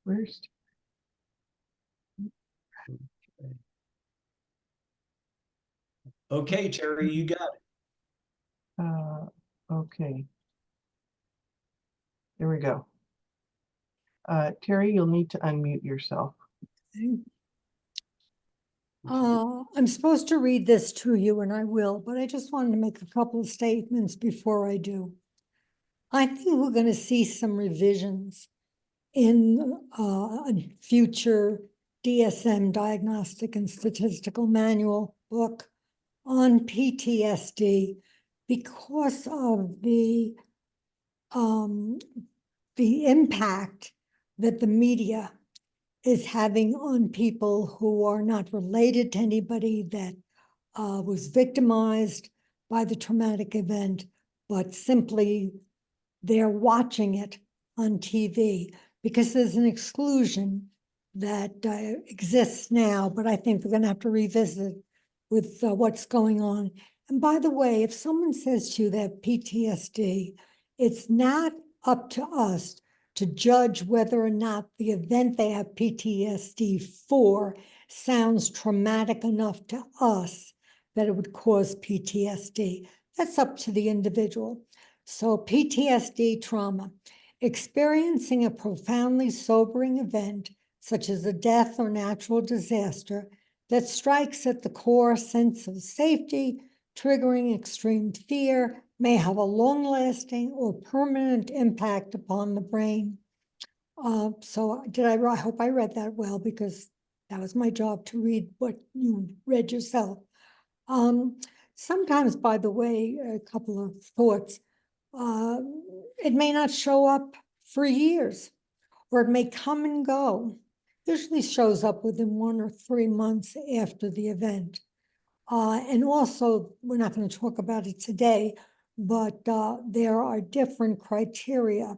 first. Okay, Terry, you got it. Okay. There we go. Terry, you'll need to unmute yourself. I'm supposed to read this to you, and I will, but I just wanted to make a couple of statements before I do. I think we're going to see some revisions in a future DSM, Diagnostic and Statistical Manual book on PTSD because of the impact that the media is having on people who are not related to anybody that was victimized by the traumatic event, but simply they're watching it on TV because there's an exclusion that exists now, but I think we're going to have to revisit with what's going on. And by the way, if someone says to you they have PTSD, it's not up to us to judge whether or not the event they have PTSD for sounds traumatic enough to us that it would cause PTSD. That's up to the individual. So PTSD trauma, experiencing a profoundly sobering event, such as a death or natural disaster, that strikes at the core sense of safety, triggering extreme fear, may have a long-lasting or permanent impact upon the brain. So I hope I read that well, because that was my job to read what you read yourself. Sometimes, by the way, a couple of thoughts. It may not show up for years, or it may come and go. Usually shows up within 1 or 3 months after the event. And also, we're not going to talk about it today, but there are different criteria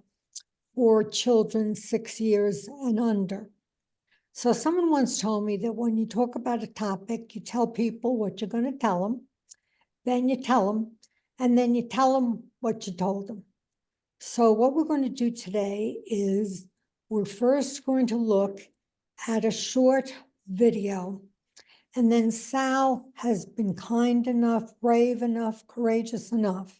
for children 6 years and under. So someone once told me that when you talk about a topic, you tell people what you're going to tell them, then you tell them, and then you tell them what you told them. So what we're going to do today is we're first going to look at a short video, and then Sal has been kind enough, brave enough, courageous enough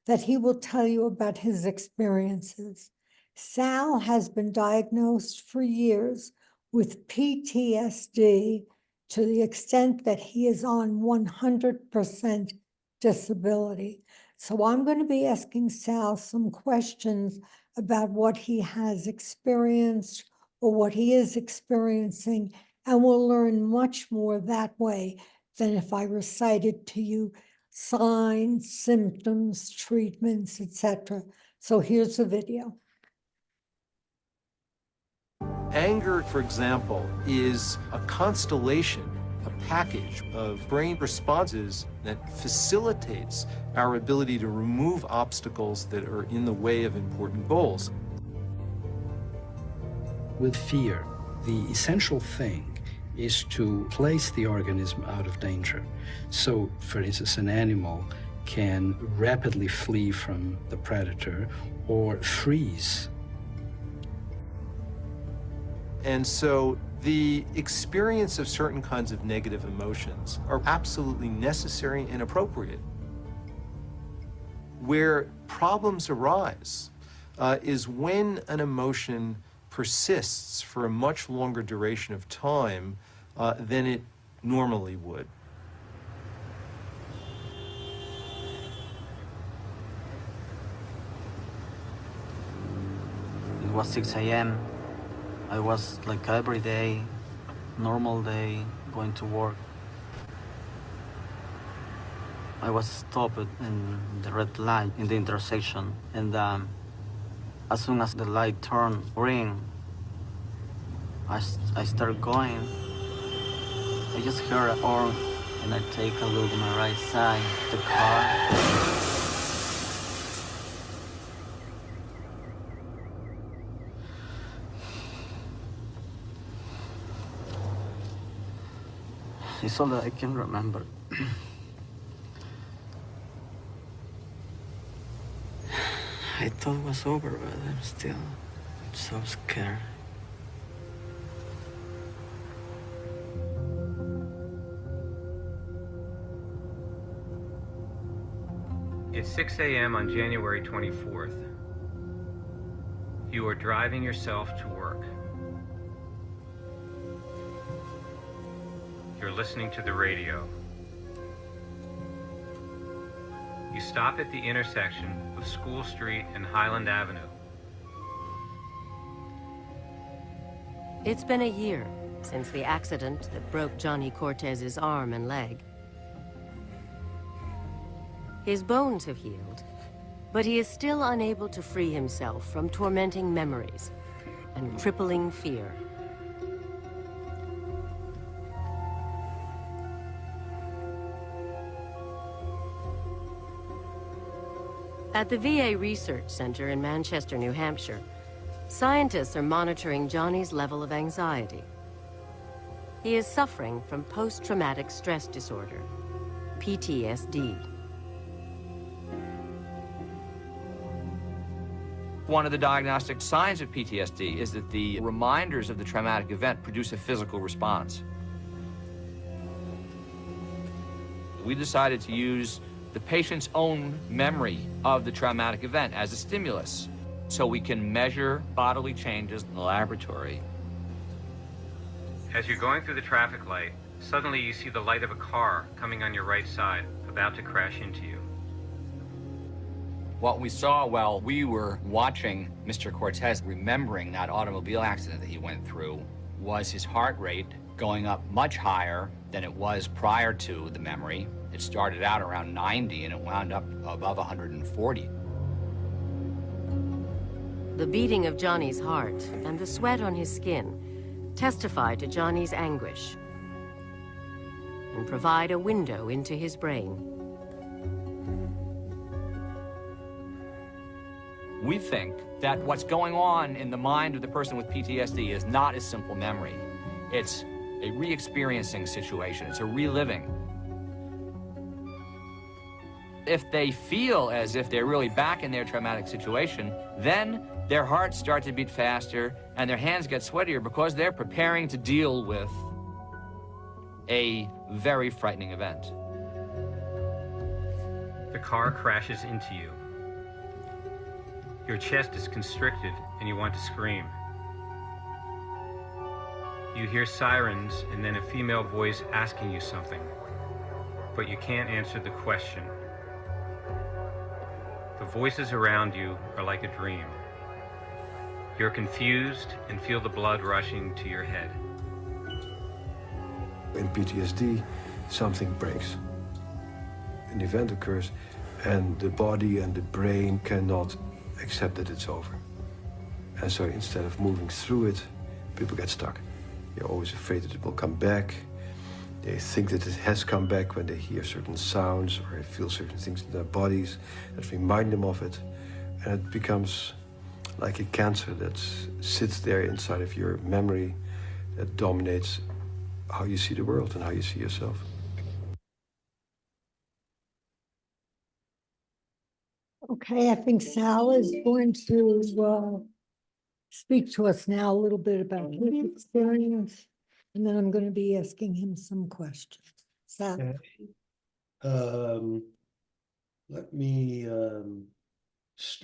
that he will tell you about his experiences. Sal has been diagnosed for years with PTSD to the extent that he is on 100% disability. So I'm going to be asking Sal some questions about what he has experienced or what he is experiencing, and we'll learn much more that way than if I recited to you signs, symptoms, treatments, etc. So here's the video. Anger, for example, is a constellation, a package of brain responses that facilitates our ability to remove obstacles that are in the way of important goals. With fear, the essential thing is to place the organism out of danger. So, for instance, an animal can rapidly flee from the predator or freeze. And so the experience of certain kinds of negative emotions are absolutely necessary and appropriate. Where problems arise is when an emotion persists for a much longer duration of time than it normally would. It was 6 a.m. I was like every day, normal day, going to work. I was stopped in the red light in the intersection, and as soon as the light turned green, I started going. I just heard a horn, and I take a look on my right side, the car. It's all that I can remember. I thought it was over, but I'm still so scared. It's 6 a.m. on January 24th. You are driving yourself to work. You're listening to the radio. You stop at the intersection of School Street and Highland Avenue. It's been a year since the accident that broke Johnny Cortez's arm and leg. His bones have healed, but he is still unable to free himself from tormenting memories and crippling fear. At the VA Research Center in Manchester, New Hampshire, scientists are monitoring Johnny's level of anxiety. He is suffering from post-traumatic stress disorder, PTSD. One of the diagnostic signs of PTSD is that the reminders of the traumatic event produce a physical response. We decided to use the patient's own memory of the traumatic event as a stimulus, so we can measure bodily changes in the laboratory. As you're going through the traffic light, suddenly you see the light of a car coming on your right side, about to crash into you. What we saw while we were watching Mr. Cortez remembering that automobile accident that he went through was his heart rate going up much higher than it was prior to the memory. It started out around 90 and it wound up above 140. The beating of Johnny's heart and the sweat on his skin testify to Johnny's anguish and provide a window into his brain. We think that what's going on in the mind of the person with PTSD is not a simple memory. It's a re-experiencing situation. It's a reliving. If they feel as if they're really back in their traumatic situation, then their hearts start to beat faster and their hands get sweatier because they're preparing to deal with a very frightening event. The car crashes into you. Your chest is constricted and you want to scream. You hear sirens and then a female voice asking you something, but you can't answer the question. The voices around you are like a dream. You're confused and feel the blood rushing to your head. In PTSD, something breaks. An event occurs and the body and the brain cannot accept that it's over. And so instead of moving through it, people get stuck. They're always afraid that it will come back. They think that it has come back when they hear certain sounds or feel certain things in their bodies that remind them of it. And it becomes like a cancer that sits there inside of your memory that dominates how you see the world and how you see yourself. Okay, I think Sal is going to speak to us now a little bit about his experience, and then I'm going to be asking him some questions. Sal? Okay. Let me, I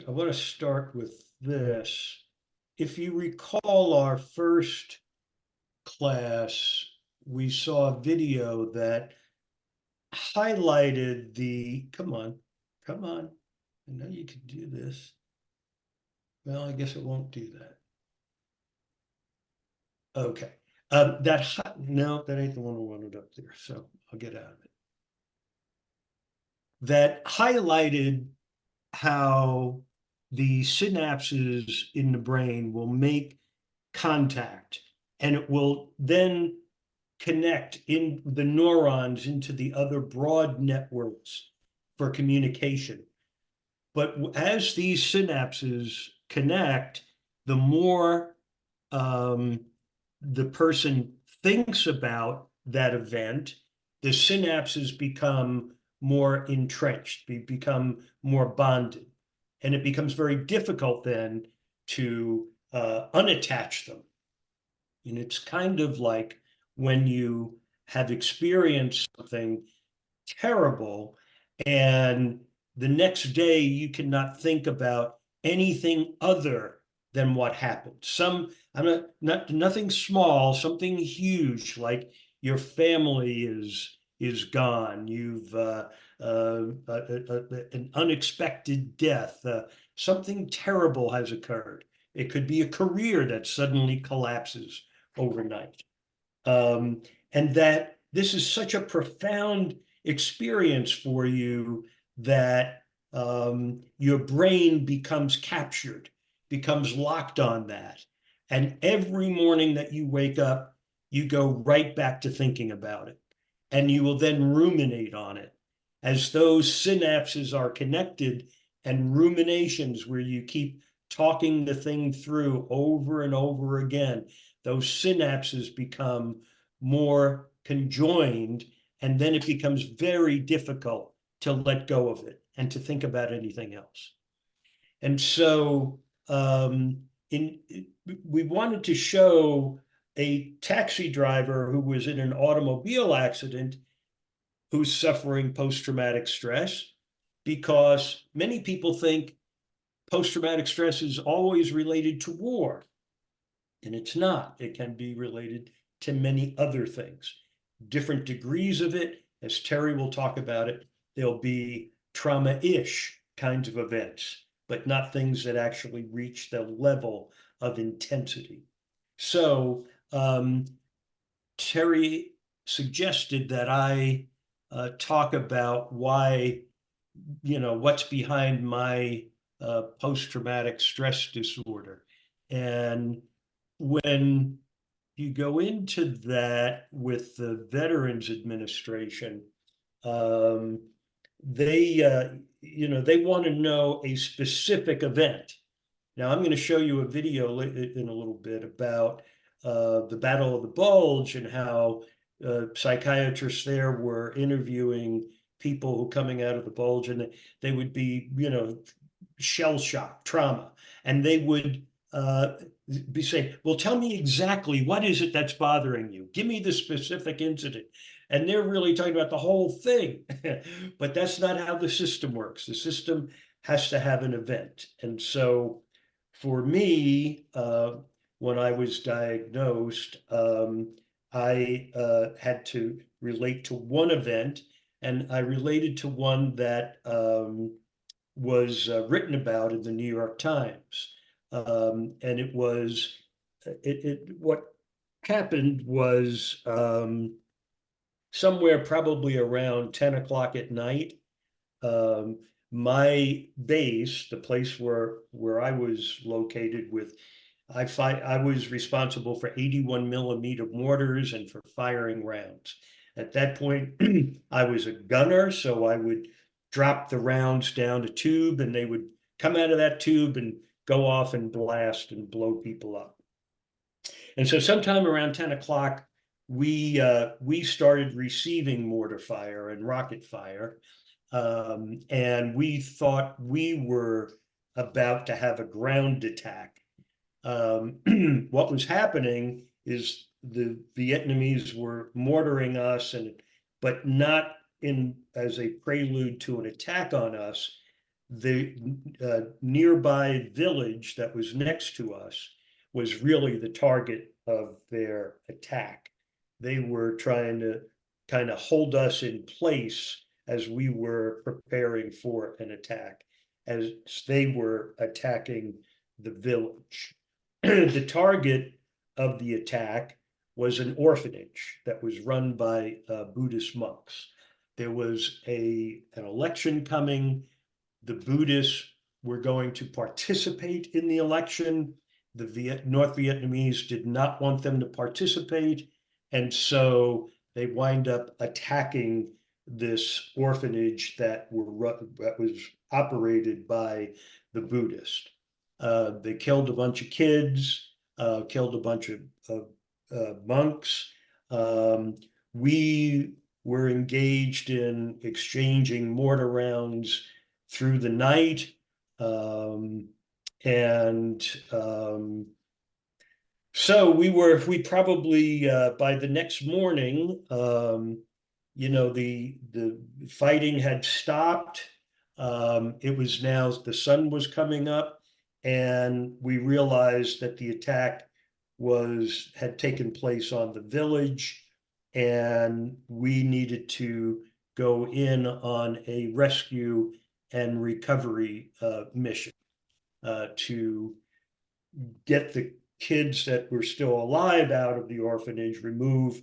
want to start with this. If you recall our first class, we saw a video that highlighted the, come on, I know you can do this. Well, I guess it won't do that. Okay, no, that ain't the one I wanted up there, so I'll get out of it. That highlighted how the synapses in the brain will make contact, and it will then connect in the neurons into the other broad networks for communication. But as these synapses connect, the more the person thinks about that event, the synapses become more entrenched, become more bonded. And it becomes very difficult then to unattach them. And it's kind of like when you have experienced something terrible and the next day you cannot think about anything other than what happened. Nothing small, something huge, like your family is gone. You've an unexpected death. Something terrible has occurred. It could be a career that suddenly collapses overnight. And that this is such a profound experience for you that your brain becomes captured, becomes locked on that. And every morning that you wake up, you go right back to thinking about it. And you will then ruminate on it. As those synapses are connected, and ruminations where you keep talking the thing through over and over again, those synapses become more conjoined, and then it becomes very difficult to let go of it and to think about anything else. And so we wanted to show a taxi driver who was in an automobile accident who's suffering post-traumatic stress, because many people think post-traumatic stress is always related to war, and it's not. It can be related to many other things. Different degrees of it, as Terry will talk about it, there'll be trauma-ish kinds of events, but not things that actually reach the level of intensity. So Terry suggested that I talk about why, what's behind my post-traumatic stress disorder. And when you go into that with the Veterans Administration, they want to know a specific event. Now, I'm going to show you a video in a little bit about the Battle of the Bulge and how psychiatrists there were interviewing people who coming out of the bulge, and they would be, shell shock, trauma, and they would be saying, well, tell me exactly what is it that's bothering you? Give me the specific incident. And they're really talking about the whole thing. But that's not how the system works. The system has to have an event. And so for me, when I was diagnosed, I had to relate to one event, and I related to one that was written about in the New York Times. And it was, what happened was somewhere probably around 10 o'clock at night, my base, the place where I was located with, I was responsible for 81mm mortars and for firing rounds. At that point, I was a gunner, so I would drop the rounds down a tube, and they would come out of that tube and go off and blast and blow people up. And so sometime around 10 o'clock, we started receiving mortar fire and rocket fire. And we thought we were about to have a ground attack. What was happening is the Vietnamese were mortaring us, but not as a prelude to an attack on us. The nearby village that was next to us was really the target of their attack. They were trying to kind of hold us in place as we were preparing for an attack, as they were attacking the village. The target of the attack was an orphanage that was run by Buddhist monks. There was an election coming. The Buddhists were going to participate in the election. The North Vietnamese did not want them to participate, and so they wind up attacking this orphanage that was operated by the Buddhists. They killed a bunch of kids, killed a bunch of monks. We were engaged in exchanging mortar rounds through the night. So we probably, by the next morning, the fighting had stopped. It was now the sun was coming up, and we realized that the attack had taken place on the village, and we needed to go in on a rescue and recovery mission to get the kids that were still alive out of the orphanage, remove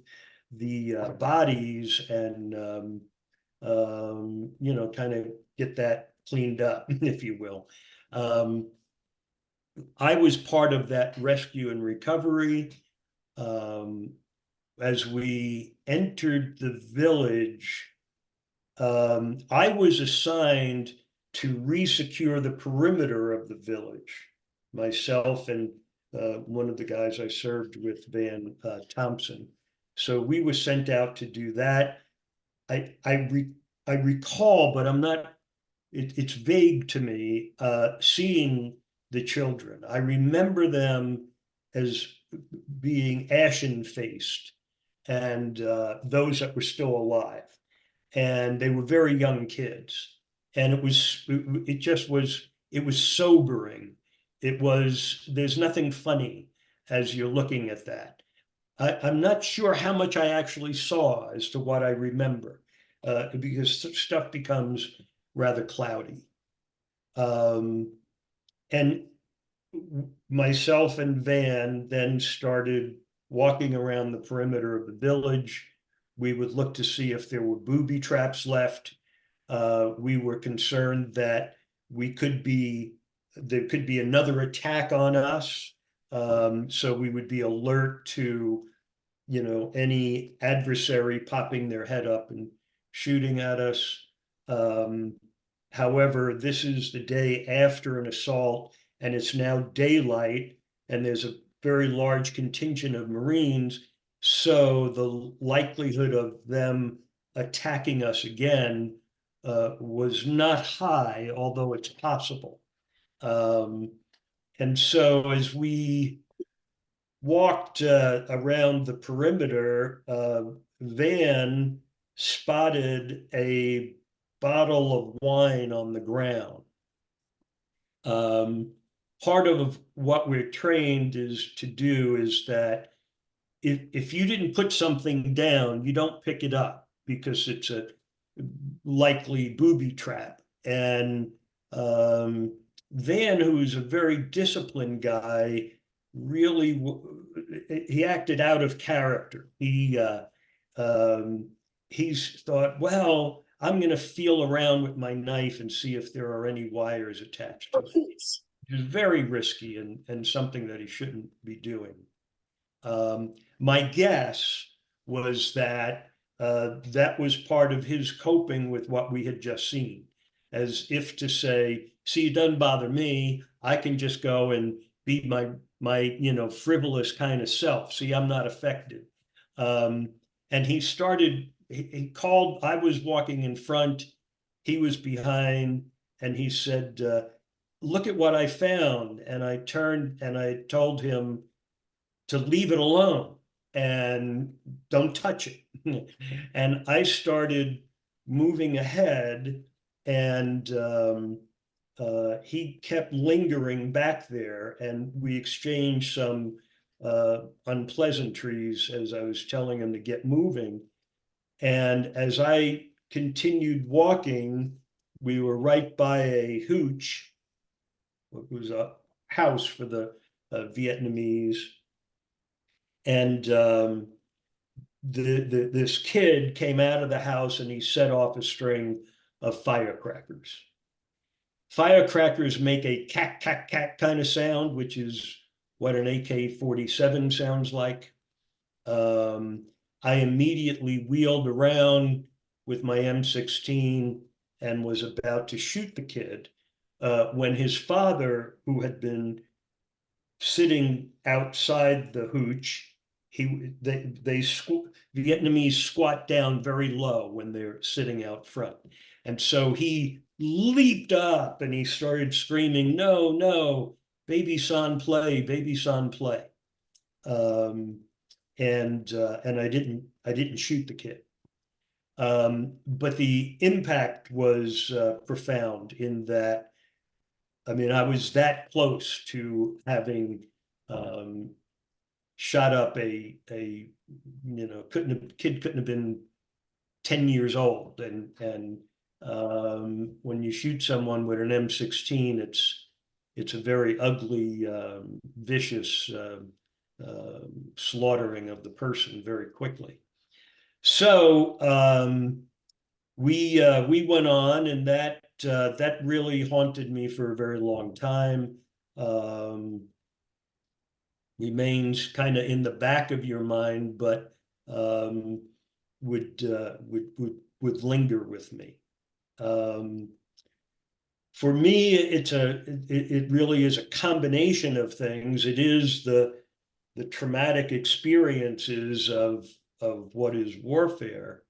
the bodies, and kind of get that cleaned up, if you will. I was part of that rescue and recovery. As we entered the village, I was assigned to resecure the perimeter of the village, myself and one of the guys I served with, Van Thompson. So we were sent out to do that. I recall, but I'm not, it's vague to me, seeing the children. I remember them as being ashen-faced, and those that were still alive. And they were very young kids. And it was sobering. There's nothing funny as you're looking at that. I'm not sure how much I actually saw as to what I remember, because stuff becomes rather cloudy. And myself and Van then started walking around the perimeter of the village. We would look to see if there were booby traps left. We were concerned that there could be another attack on us. So we would be alert to, any adversary popping their head up and shooting at us. However, this is the day after an assault, and it's now daylight, and there's a very large contingent of Marines. So the likelihood of them attacking us again was not high, although it's possible. And so as we walked around the perimeter, Van spotted a bottle of wine on the ground. Part of what we're trained is that if you didn't put something down, you don't pick it up because it's a likely booby trap. And Van, who's a very disciplined guy, really, he acted out of character. He's thought, well, I'm going to feel around with my knife and see if there are any wires attached to it. It was very risky and something that he shouldn't be doing. My guess was that that was part of his coping with what we had just seen, as if to say, see, it doesn't bother me. I can just go and be my frivolous kind of self. See, I'm not affected. And he called, I was walking in front, he was behind, and he said, look at what I found. And I turned and I told him to leave it alone and don't touch it. And I started moving ahead, and he kept lingering back there, and we exchanged some unpleasantries as I was telling him to get moving. And as I continued walking, we were right by a hooch, it was a house for the Vietnamese. And this kid came out of the house and he set off a string of firecrackers. Firecrackers make a cat, cat, cat kind of sound, which is what an AK-47 sounds like. I immediately wheeled around with my M16 and was about to shoot the kid when his father, who had been sitting outside the hooch, Vietnamese squat down very low when they're sitting out front. And so he leaped up and he started screaming, no, no, baby son play, baby son play. And I didn't shoot the kid. But the impact was profound in that, I mean, I was that close to having shot up a kid couldn't have been 10 years old, and when you shoot someone with an M16, it's a very ugly, vicious slaughtering of the person very quickly. So we went on, and that really haunted me for a very long time. Remains kind of in the back of your mind, but would linger with me. For me, it really is a combination of things. It is the traumatic experiences of what is warfare,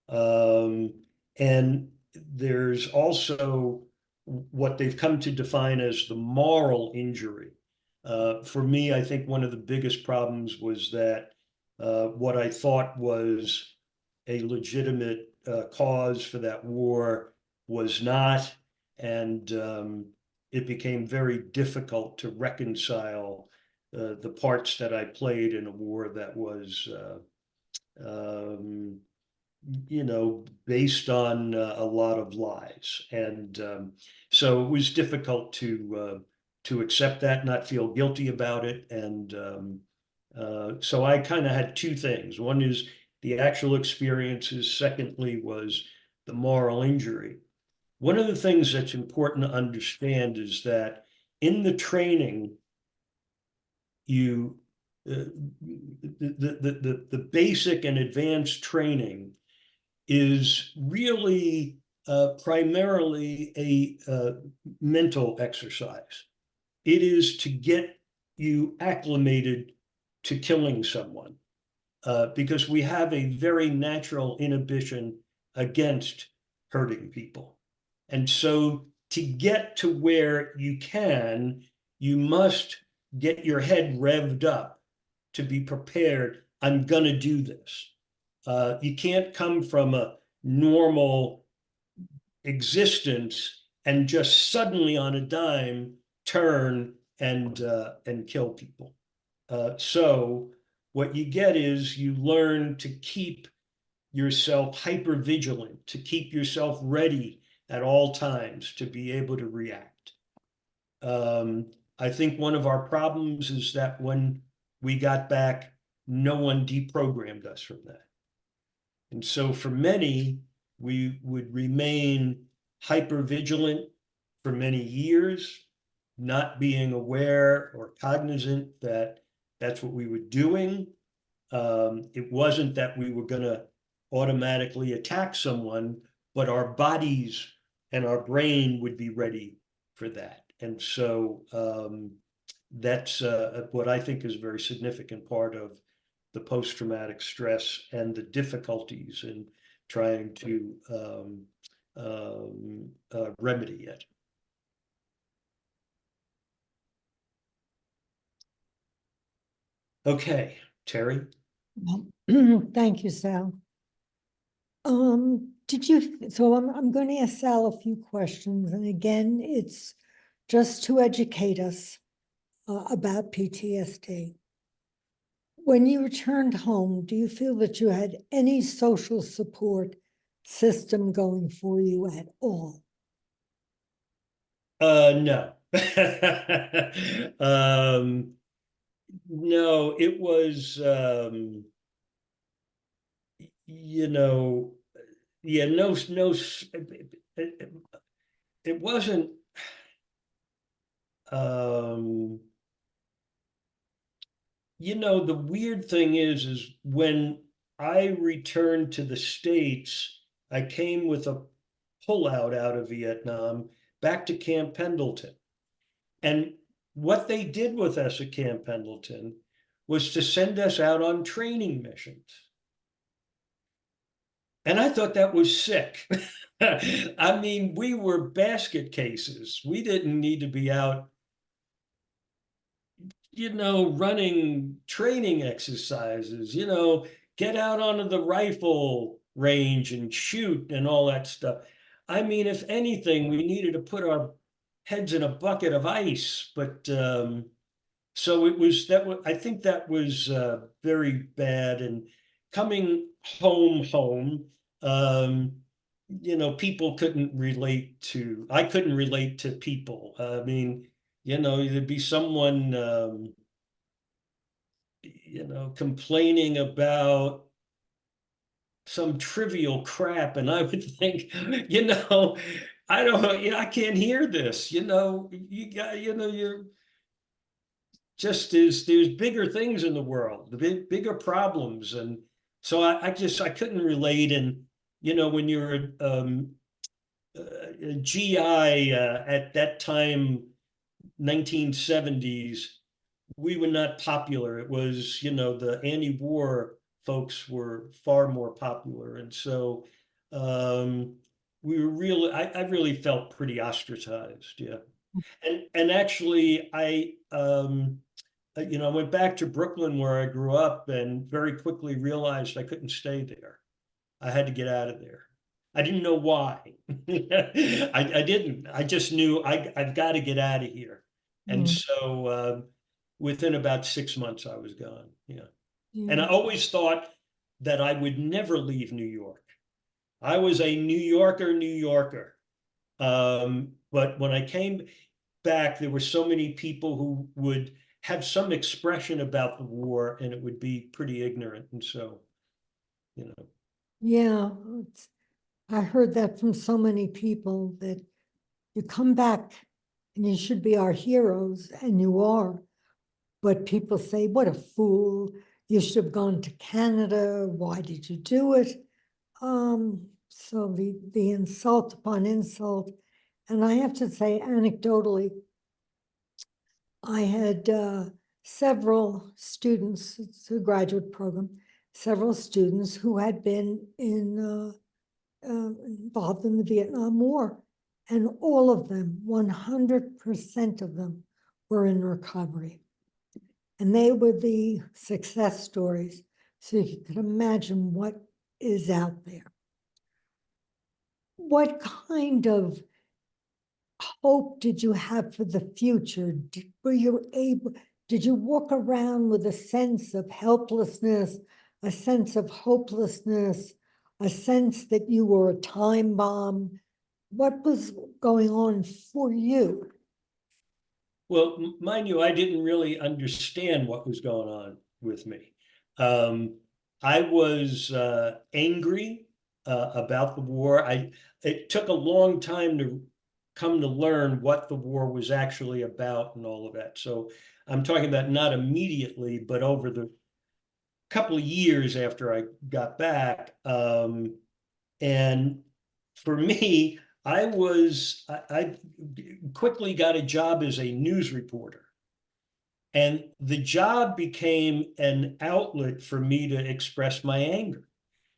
and there's also what they've come to define as the moral injury. For me, I think one of the biggest problems was that what I thought was a legitimate cause for that war was not, and it became very difficult to reconcile the parts that I played in a war that was, based on a lot of lies. And so it was difficult to accept that, not feel guilty about it. And so I kind of had two things. One is the actual experiences. Secondly was the moral injury. One of the things that's important to understand is that in the training, the basic and advanced training is really primarily a mental exercise. It is to get you acclimated to killing someone, because we have a very natural inhibition against hurting people. And so to get to where you can, you must get your head revved up to be prepared. I'm going to do this. You can't come from a normal existence and just suddenly on a dime turn and kill people. So what you get is you learn to keep yourself hyper vigilant, to keep yourself ready at all times to be able to react. I think one of our problems is that when we got back, no one deprogrammed us from that. And so for many, we would remain hyper vigilant for many years, not being aware or cognizant that that's what we were doing. It wasn't that we were going to automatically attack someone, but our bodies and our brain would be ready for that. And so that's what I think is a very significant part of the post-traumatic stress and the difficulties in trying to remedy it. Okay, Terry. Well, thank you, Sal. So I'm going to ask Sal a few questions, and again, it's just to educate us about PTSD. When you returned home, do you feel that you had any social support system going for you at all? No. No, it was, yeah, no, it wasn't, the weird thing is when I returned to the States, I came with a pullout out of Vietnam back to Camp Pendleton. And what they did with us at Camp Pendleton was to send us out on training missions. And I thought that was sick. I mean, we were basket cases. We didn't need to be out, running training exercises, get out onto the rifle, range and shoot and all that stuff. I mean, if anything, we needed to put our heads in a bucket of ice, but so it was I think that was very bad. And coming home, people couldn't relate to, I couldn't relate to people. I mean, there'd be someone, complaining about some trivial crap, and I would think, I don't know, I can't hear this, you got, you're just, there's bigger things in the world, the bigger problems. And so I couldn't relate. And, when you're a GI at that time, 1970s, we were not popular. It was, the anti-war folks were far more popular. And so we were really, I really felt pretty ostracized. Yeah. And actually I went back to Brooklyn where I grew up, and very quickly realized I couldn't stay there. I had to get out of there. I didn't know why. I didn't. I just knew I've got to get out of here. And so within about 6 months, I was gone. Yeah. And I always thought that I would never leave New York. I was a New Yorker. But when I came back, there were so many people who would have some expression about the war, and it would be pretty ignorant. And so, Yeah, I heard that from so many people, that you come back and you should be our heroes, and you are. But people say, what a fool. You should have gone to Canada. Why did you do it? So the insult upon insult. And I have to say, anecdotally, I had several students, it's a graduate program, several students who had been involved in the Vietnam War. And all of them, 100% of them, were in recovery. And they were the success stories. So you can imagine what is out there. What kind of hope did you have for the future? Did you walk around with a sense of helplessness, a sense of hopelessness, a sense that you were a time bomb? What was going on for you? Well, mind you, I didn't really understand what was going on with me. I was angry about the war. It took a long time to come to learn what the war was actually about and all of that. So I'm talking about not immediately, but over the couple of years after I got back. And for me, I quickly got a job as a news reporter. And the job became an outlet for me to express my anger.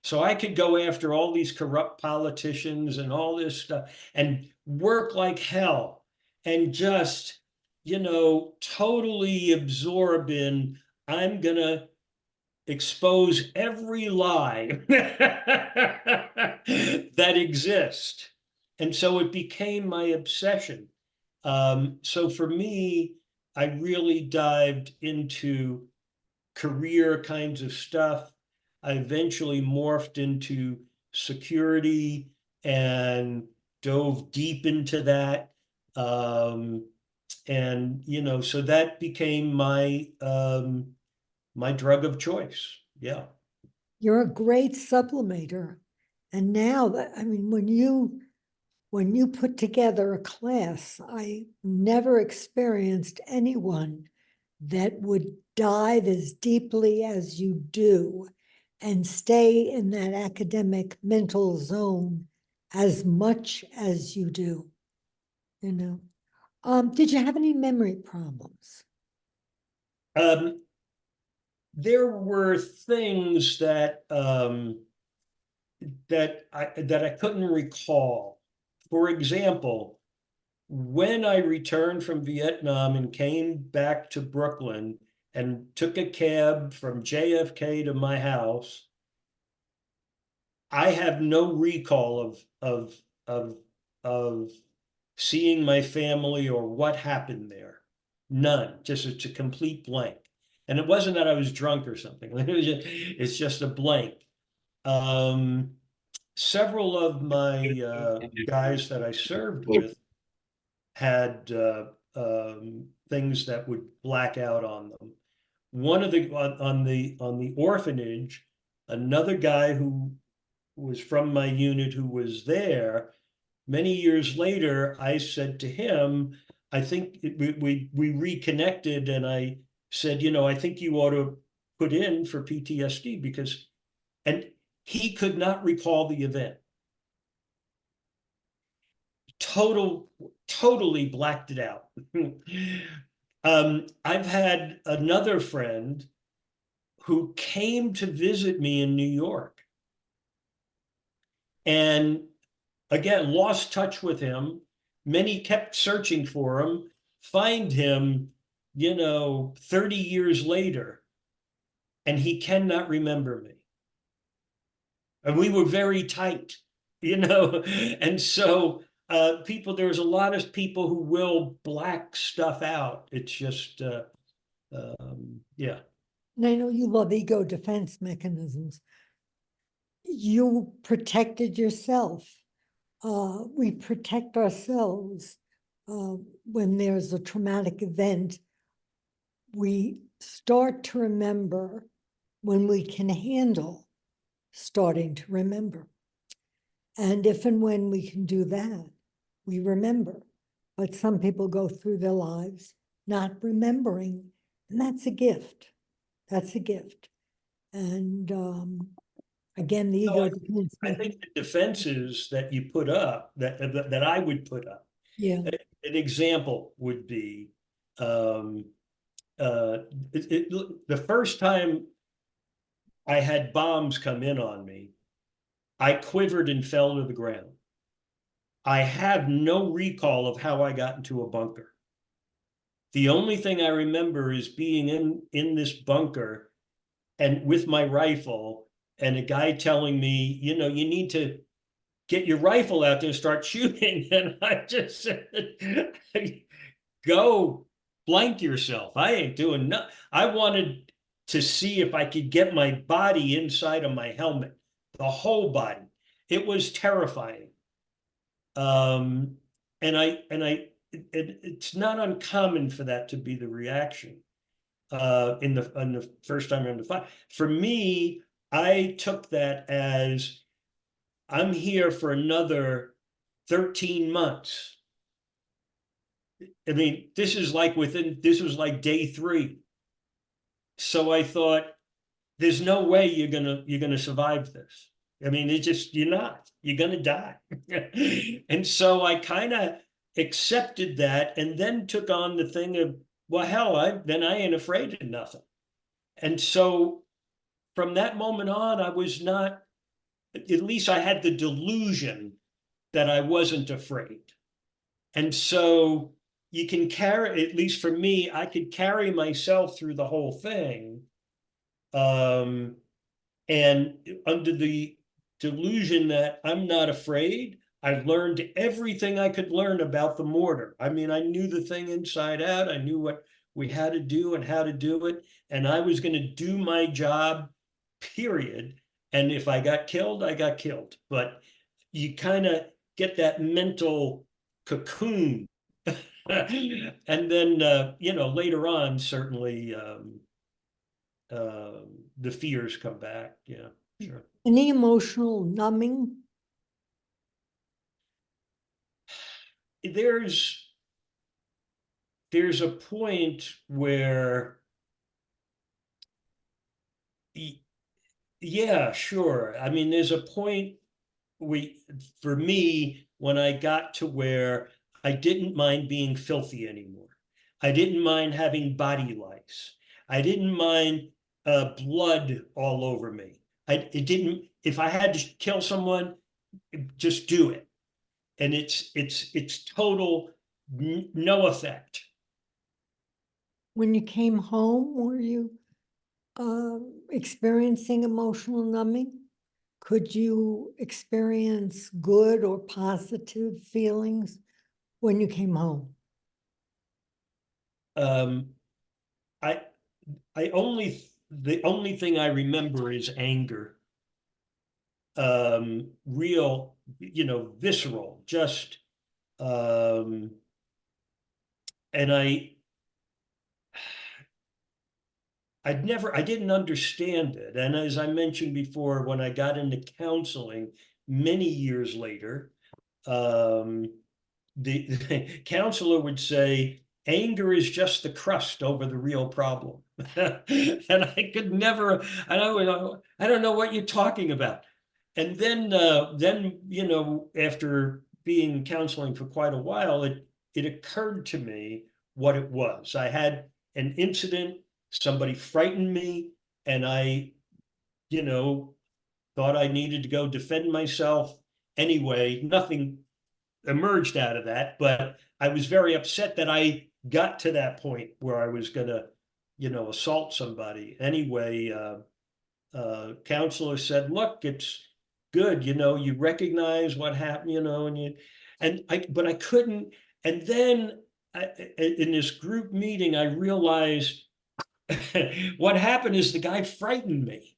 So I could go after all these corrupt politicians and all this stuff and work like hell and just, totally absorb in, I'm going to expose every lie that exists. And so it became my obsession. So for me, I really dived into career kinds of stuff. I eventually morphed into security and dove deep into that. And, so that became my my drug of choice. Yeah. You're a great sublimator. And now, when you put together a class, I never experienced anyone that would dive as deeply as you do and stay in that academic mental zone as much as you do, Did you have any memory problems? There were things that that I couldn't recall. For example, when I returned from Vietnam and came back to Brooklyn and took a cab from JFK to my house, I have no recall of seeing my family or what happened there. None. Just it's a complete blank. And it wasn't that I was drunk or something. It's just a blank. Several of my guys that I served with had things that would black out on them. One of the on the orphanage, another guy who was from my unit who was there, many years later, I said to him, I think we reconnected, and I said, you know, I think you ought to put in for PTSD because, and he could not recall the event. Totally blacked it out. I've had another friend who came to visit me in New York, and again, lost touch with him. Many kept searching for him, find him, you know, 30 years later, and he cannot remember me. And we were very tight, you know, and so there's a lot of people who will black stuff out. It's just, yeah. And I know you love ego defense mechanisms. You protected yourself. We protect ourselves when there's a traumatic event. We start to remember when we can handle starting to remember. And if and when we can do that, we remember. But some people go through their lives not remembering, and that's a gift. That's a gift. And again, the ego. I think the defenses that you put up, that I would put up. Yeah. An example would be the first time I had bombs come in on me, I quivered and fell to the ground. I have no recall of how I got into a bunker. The only thing I remember is being in this bunker and with my rifle, and a guy telling me, you know, you need to get your rifle out there and start shooting. And I just said, go blank yourself. I ain't doing nothing. I wanted to see if I could get my body inside of my helmet, the whole body. It was terrifying. It's not uncommon for that to be the reaction in the first time around the fight. For me, I took that as I'm here for another 13 months. I mean, this was like day 3. So I thought, there's no way you're gonna survive this. I mean, you're gonna die. And so I kind of accepted that, and then took on the thing of, well, hell, then I ain't afraid of nothing. And so from that moment on, I was not, at least I had the delusion that I wasn't afraid. And so you can carry, at least for me, I could carry myself through the whole thing. And under the delusion that I'm not afraid, I learned everything I could learn about the mortar. I mean, I knew the thing inside out. I knew what we had to do and how to do it. And I was going to do my job, period. And if I got killed, I got killed. But you kind of get that mental cocoon. And then, later on, certainly, the fears come back. Yeah, sure. Any emotional numbing? There's a point where, yeah, sure. I mean, there's a point for me, when I got to where I didn't mind being filthy anymore. I didn't mind having body lice. I didn't mind blood all over me. If I had to kill someone, just do it. And it's total no effect. When you came home, were you experiencing emotional numbing? could you experience good or positive feelings when you came home? I the only thing I remember is anger. Real, visceral, just, and I didn't understand it. And as I mentioned before, when I got into counseling many years later, the counselor would say, anger is just the crust over the real problem. And I could never, I don't know what you're talking about. And then, after being counseling for quite a while, it occurred to me what it was. I had an incident, somebody frightened me, and I, thought I needed to go defend myself. Anyway, nothing emerged out of that, but I was very upset that I got to that point where I was gonna, assault somebody. Anyway, counselor said, look, it's good, you recognize what happened, but I couldn't. And then in this group meeting, I realized what happened is the guy frightened me.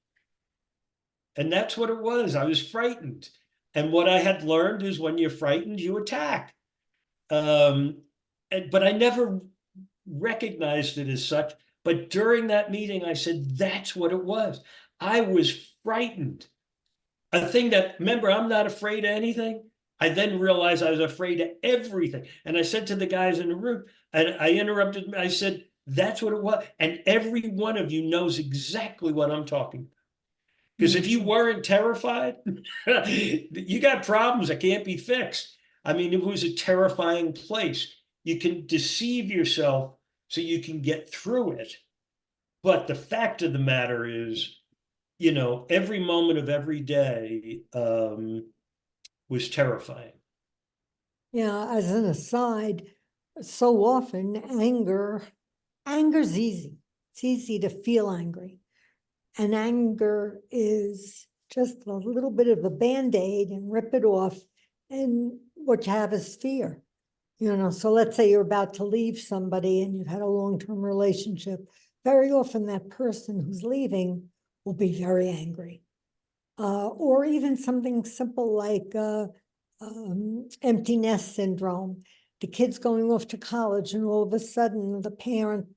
And that's what it was. I was frightened. And what I had learned is when you're frightened, you attack. But I never recognized it as such. But during that meeting, I said, that's what it was. I was frightened. A thing that, remember, I'm not afraid of anything. I then realized I was afraid of everything. And I said to the guys in the room, and I interrupted, I said, that's what it was. And every one of you knows exactly what I'm talking about. Because if you weren't terrified, you got problems that can't be fixed. I mean, it was a terrifying place. You can deceive yourself so you can get through it. But the fact of the matter is, every moment of every day was terrifying. Yeah, as an aside, so often anger's easy. It's easy to feel angry. And anger is just a little bit of a Band-Aid and rip it off. And what you have is fear. So let's say you're about to leave somebody and you've had a long-term relationship. Very often that person who's leaving will be very angry. Or even something simple like empty nest syndrome. The kid's going off to college and all of a sudden the parent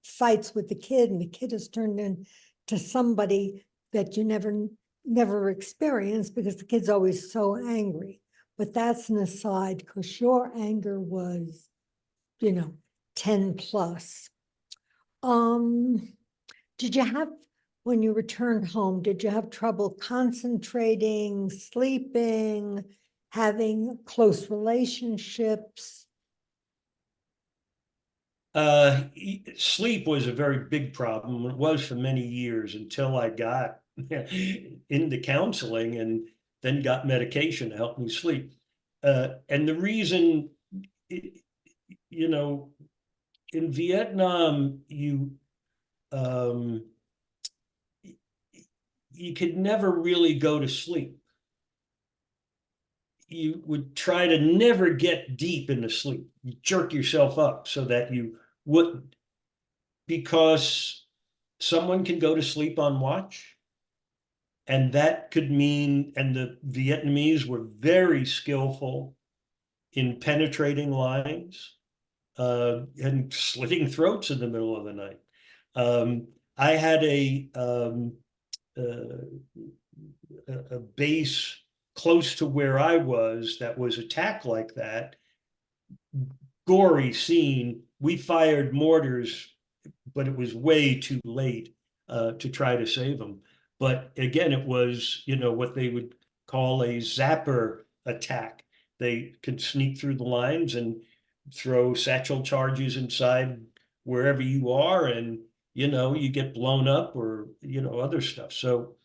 fights with the kid and the kid is turned into somebody that you never experienced because the kid's always so angry. But that's an aside because your anger was, 10 plus. Did you have, when you returned home, did you have trouble concentrating, sleeping, having close relationships? Sleep was a very big problem. It was for many years until I got into counseling and then got medication to help me sleep. And the reason, in Vietnam, you could never really go to sleep. You would try to never get deep into sleep. You jerk yourself up so that you wouldn't, because someone can go to sleep on watch. And that could mean, and the Vietnamese were very skillful in penetrating lines and slitting throats in the middle of the night. I had a base close to where I was that was attacked like that. Gory scene. We fired mortars, but it was way too late to try to save them. But again, it was, what they would call a zapper attack. They could sneak through the lines and throw satchel charges inside wherever you are, and you get blown up or other stuff. So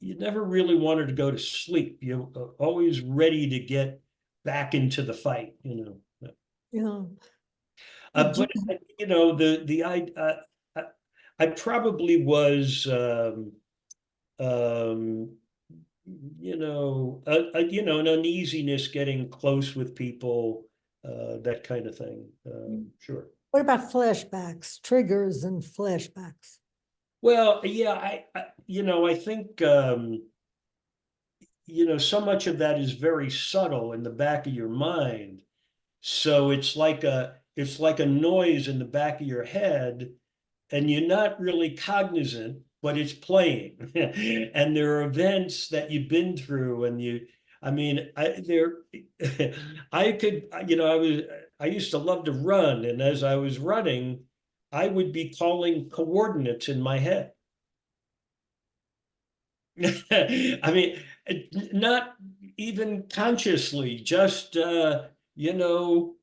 you never really wanted to go to sleep. You're always ready to get back into the fight. Yeah. But I probably was you know, an uneasiness getting close with people, that kind of thing. Sure. What about flashbacks, triggers and flashbacks? Well, yeah, I think, so much of that is very subtle in the back of your mind. So it's like a noise in the back of your head, and you're not really cognizant, but it's playing. And there are events that you've been through, and I mean, I used to love to run, and as I was running, I would be calling coordinates in my head. I mean, not even consciously, just knowing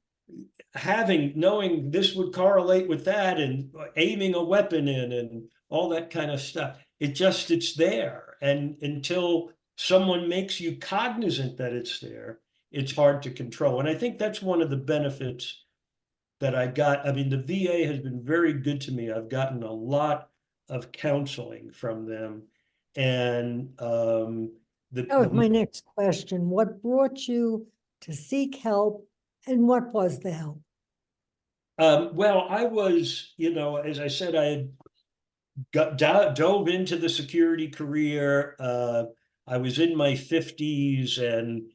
this would correlate with that, and aiming a weapon in, and all that kind of stuff. It's there. And until someone makes you cognizant that it's there, it's hard to control. And I think that's one of the benefits that I got. I mean, the VA has been very good to me. I've gotten a lot of counseling from them. And That was my next question. What brought you to seek help, and what was the help? Well, I was, as I said, I had dove into the security career. I was in my 50s and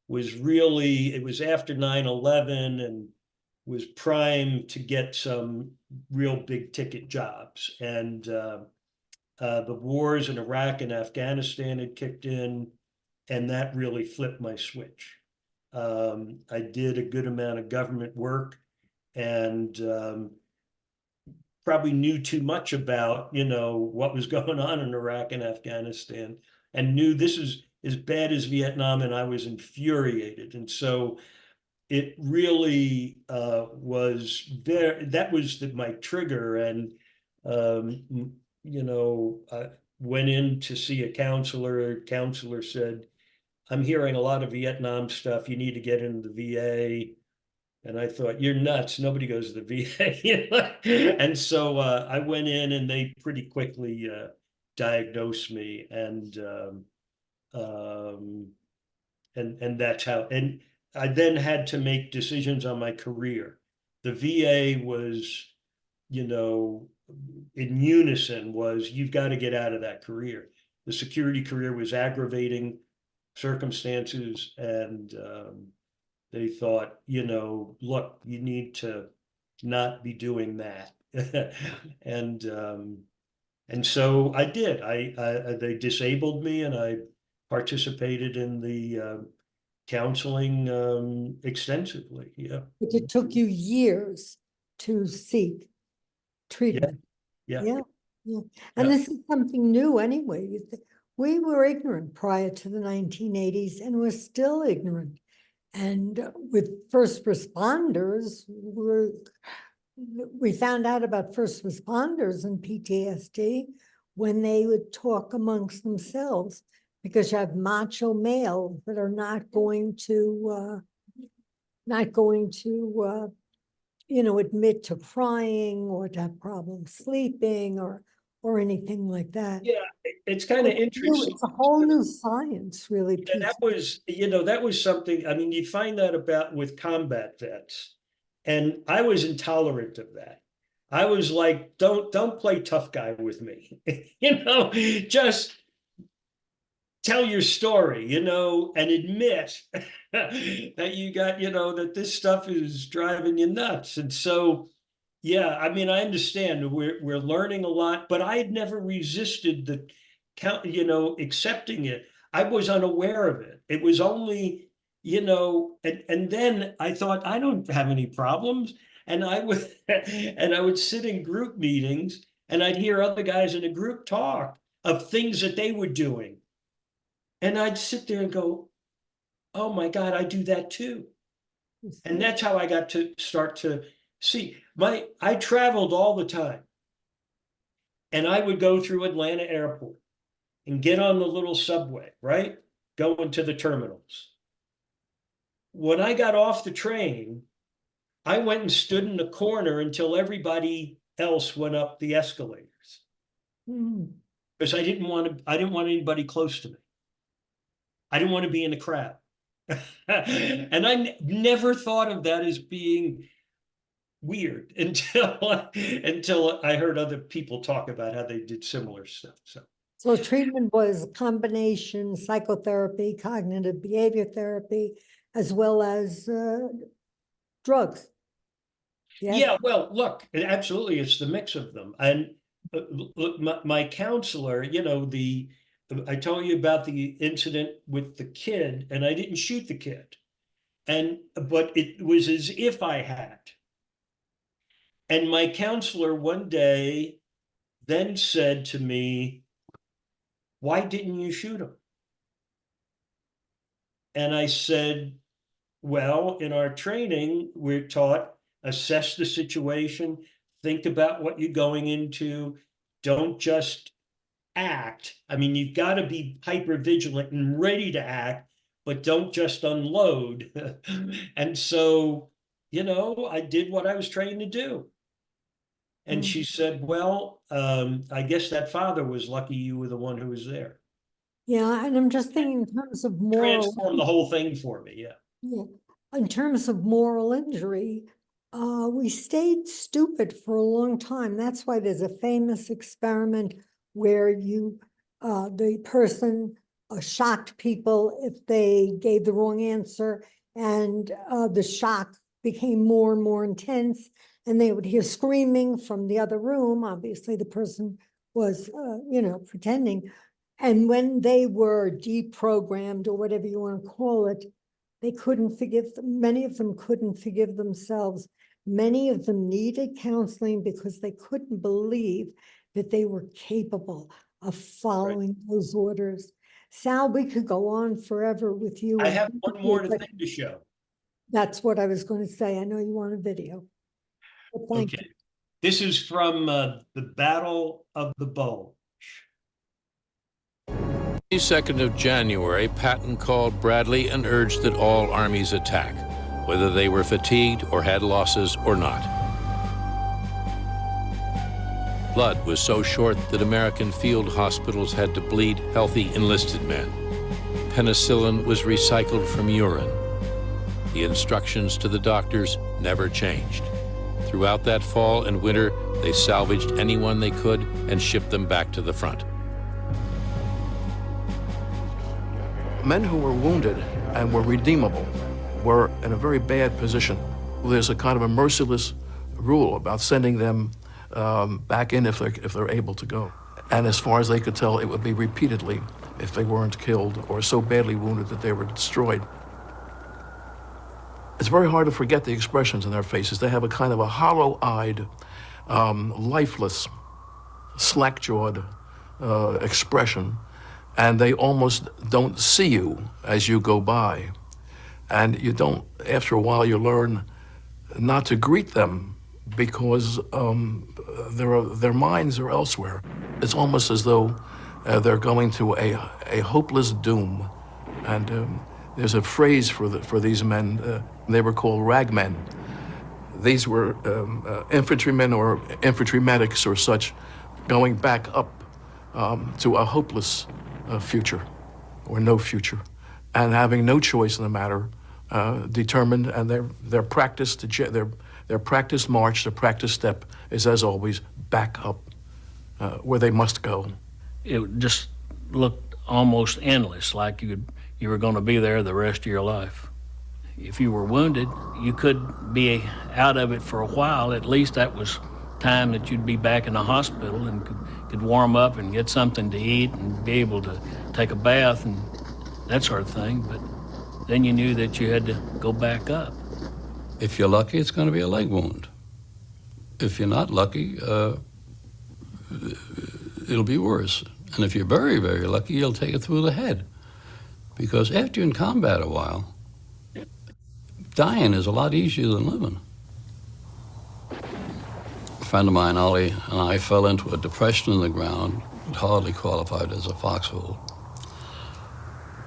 it was after 9/11, and was primed to get some real big ticket jobs. And the wars in Iraq and Afghanistan had kicked in, and that really flipped my switch. I did a good amount of government work, and probably knew too much about, what was going on in Iraq and Afghanistan, and knew this is as bad as Vietnam, and I was infuriated. And so it really was there. That was my trigger. And I went in to see a counselor. Counselor said, "I'm hearing a lot of Vietnam stuff. You need to get into the VA." And I thought, "You're nuts. Nobody goes to the VA." And so I went in, and they pretty quickly diagnosed me. And that's how. And I then had to make decisions on my career. The VA was, in unison, was, you've got to get out of that career. The security career was aggravating circumstances, and they thought, look, you need to not be doing that. And so I did. They disabled me, and I participated in the counseling extensively. Yeah. But it took you years to seek treatment. Yeah. Yeah. And Yeah. this is something new anyway. We were ignorant prior to the 1980s, and we're still ignorant. And with first responders, we found out about first responders and PTSD when they would talk amongst themselves, because you have macho males that are not going to admit to crying or to have problems sleeping or anything like that. Yeah, it's kind of interesting. It's a whole new science, really. And that was something, I mean, you find that about with combat vets. And I was intolerant of that. I was like, don't play tough guy with me. Just tell your story, and admit that you got, that this stuff is driving you nuts. And so, yeah, I mean, I understand we're learning a lot, but I had never resisted the accepting it. I was unaware of it. It was only, and then I thought, I don't have any problems. And I would sit in group meetings, and I'd hear other guys in a group talk of things that they were doing. And I'd sit there and go, "Oh my God, I do that too." And that's how I got to start to see. I traveled all the time. And I would go through Atlanta Airport and get on the little subway, right? Going to the terminals. When I got off the train, I went and stood in the corner until everybody else went up the escalators. Because I didn't want anybody close to me. I didn't want to be in the crowd. And I never thought of that as being weird until I heard other people talk about how they did similar stuff. So treatment was a combination psychotherapy, cognitive behavior therapy, as well as drugs. Yes? Yeah, well, look, absolutely, it's the mix of them. And look, my counselor, you know, I told you about the incident with the kid, and I didn't shoot the kid, but it was as if I had. And my counselor one day then said to me, "Why didn't you shoot him?" And I said, "Well, in our training, we're taught assess the situation, think about what you're going into, don't just act. I mean, you've got to be hyper vigilant and ready to act, but don't just unload." And so, you know, I did what I was trained to do. And she said, "Well, I guess that father was lucky you were the one who was there." Yeah, and I'm just thinking in terms of moral. Transformed the whole thing for me, yeah. Yeah, in terms of moral injury, we stayed stupid for a long time. That's why there's a famous experiment where the person shocked people if they gave the wrong answer, and the shock became more and more intense, and they would hear screaming from the other room. Obviously, the person was, pretending. And when they were deprogrammed, or whatever you want to call it, they couldn't forgive them. Many of them couldn't forgive themselves. Many of them needed counseling because they couldn't believe that they were capable of following those orders. Sal, we could go on forever with you. I have one more thing to show. That's what I was going to say. I know you want a video. But thank you. This is from the Battle of the Bulge. 22nd of January, Patton called Bradley and urged that all armies attack, whether they were fatigued or had losses or not. Blood was so short that American field hospitals had to bleed healthy enlisted men. Penicillin was recycled from urine. The instructions to the doctors never changed. Throughout that fall and winter, they salvaged anyone they could and shipped them back to the front. Men who were wounded and were redeemable were in a very bad position. There's a kind of a merciless rule about sending them back in if they're able to go. And as far as they could tell, it would be repeatedly if they weren't killed or so badly wounded that they were destroyed. It's very hard to forget the expressions in their faces. They have a kind of a hollow-eyed, lifeless, slack-jawed expression, and they almost don't see you as you go by. And you don't, after a while, you learn not to greet them because their minds are elsewhere. It's almost as though they're going to a hopeless doom. And there's a phrase for these men. They were called ragmen. These were infantrymen or infantry medics or such going back up to a hopeless future or no future, and having no choice in the matter, determined, and their practice their practice march, their practice step is, as always, back up where they must go. It just looked almost endless, like you were going to be there the rest of your life. If you were wounded, you could be out of it for a while. At least that was time that you'd be back in the hospital and could warm up and get something to eat and be able to take a bath and that sort of thing. But then you knew that you had to go back up. If you're lucky, it's going to be a leg wound. If you're not lucky, it'll be worse. And if you're very, very lucky, you'll take it through the head. Because after you're in combat a while, dying is a lot easier than living. A friend of mine, Ollie, and I fell into a depression in the ground that hardly qualified as a foxhole.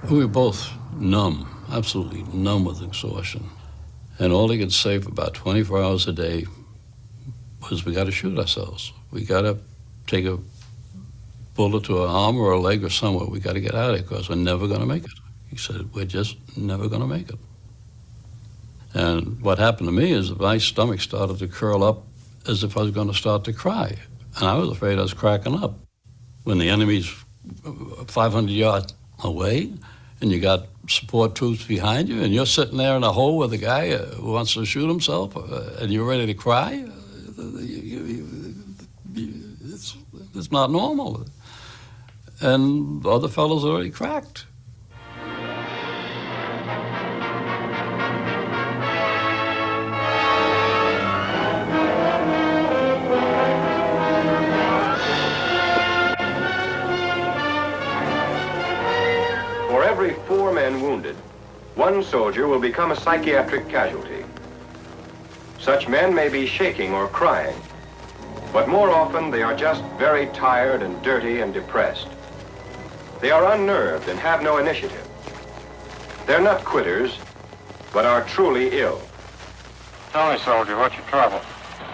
We were both numb, absolutely numb with exhaustion. And all he could say for about 24 hours a day was, we got to shoot ourselves. We got to take a bullet to an arm or a leg or somewhere. We got to get out of here because we're never going to make it. He said, we're just never going to make it. And what happened to me is my stomach started to curl up as if I was going to start to cry. And I was afraid I was cracking up. When the enemy's 500 yards away and you got support troops behind you and you're sitting there in a hole with a guy who wants to shoot himself and you're ready to cry, it's not normal. And other fellows already cracked. For every 4 men wounded, 1 soldier will become a psychiatric casualty. Such men may be shaking or crying, but more often they are just very tired and dirty and depressed. They are unnerved and have no initiative. They're not quitters, but are truly ill. Tell me, soldier, what's your trouble?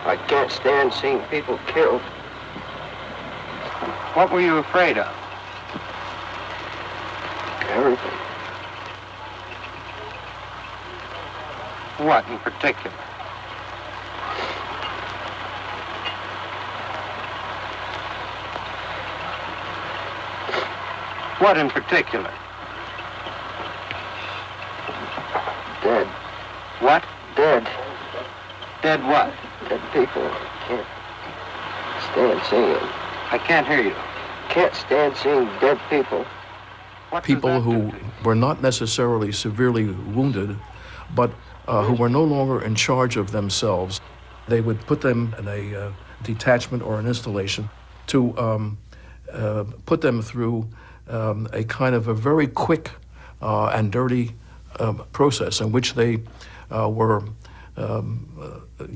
I can't stand seeing people killed. What were you afraid of? Everything. What in particular? What in particular? Dead. What? Dead. Dead what? Dead people. Can't stand seeing them. I can't hear you. Can't stand seeing dead people. People who were not necessarily severely wounded, but who were no longer in charge of themselves. They would put them in a detachment or an installation to put them through a kind of a very quick and dirty process in which they were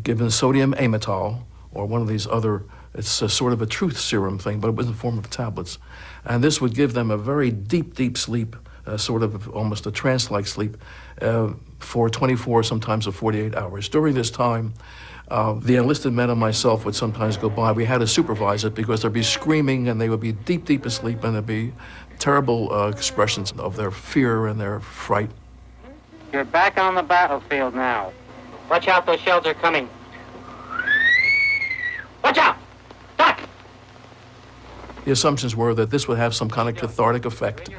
given sodium amytal or one of these other, it's a sort of a truth serum thing, but it was in the form of tablets. And this would give them a very deep, deep sleep, sort of almost a trance-like sleep for 24, sometimes 48 hours. During this time, the enlisted men and myself would sometimes go by. We had to supervise it because they'd be screaming and they would be deep, deep asleep and there'd be terrible expressions of their fear and their fright. You're back on the battlefield now. Watch out, those shells are coming. Watch out! Duck! The assumptions were that this would have some kind of cathartic effect,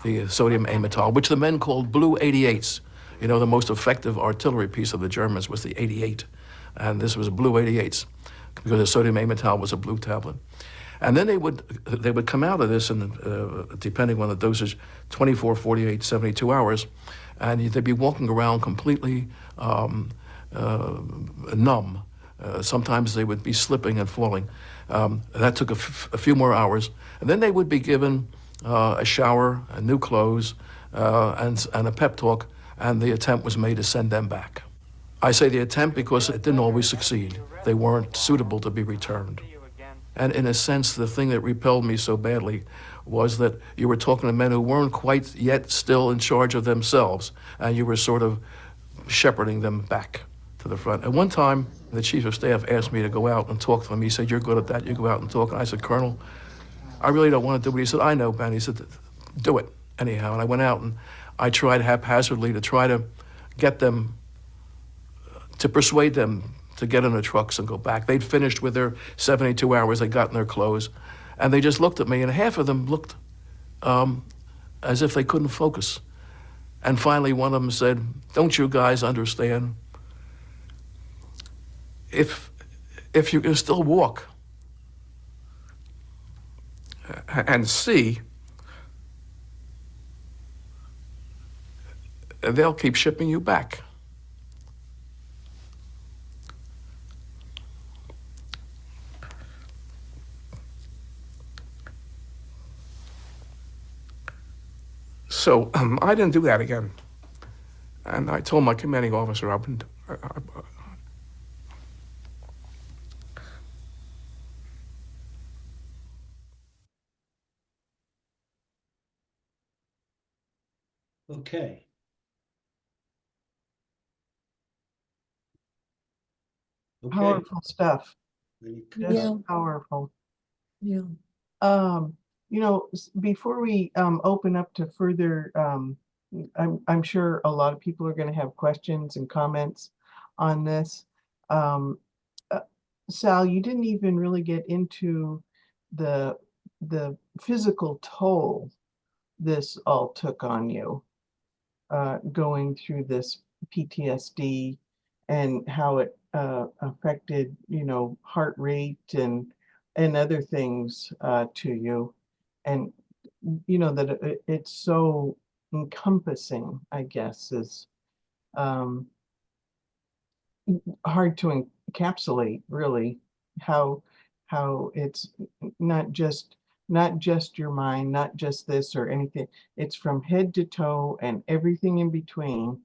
the sodium amytal, which the men called blue 88s. You know, the most effective artillery piece of the Germans was the 88, and this was blue 88s because the sodium amytal was a blue tablet. And then they would come out of this, and depending on the dosage, 24, 48, 72 hours, and they'd be walking around completely numb. Sometimes they would be slipping and falling. That took a few more hours. And then they would be given a shower, new clothes, and a pep talk, and the attempt was made to send them back. I say the attempt because it didn't always succeed. They weren't suitable to be returned. And in a sense, the thing that repelled me so badly was that you were talking to men who weren't quite yet still in charge of themselves, and you were sort of shepherding them back to the front. At one time, the chief of staff asked me to go out and talk to them. He said, "You're good at that, you go out and talk." And I said, "Colonel, I really don't want to do it." He said, "I know, Ben." He said, "Do it anyhow." And I went out and I tried haphazardly to try to get them, to persuade them to get in the trucks and go back. They'd finished with their 72 hours, they got in their clothes, and they just looked at me, and half of them looked as if they couldn't focus. And finally, one of them said, "Don't you guys understand? If you can still walk and see, they'll keep shipping you back." So I didn't do that again. And I told my commanding officer, Okay. Okay. Powerful stuff. Just Yeah. powerful. Yeah. You know, before we open up to further I'm sure a lot of people are going to have questions and comments on this. Sal, you didn't even really get into the physical toll this all took on you, going through this PTSD and how it affected, heart rate and other things to you, and that it's so encompassing, I guess, is hard to encapsulate, really, how it's not just your mind, not just this or anything. It's from head to toe and everything in between.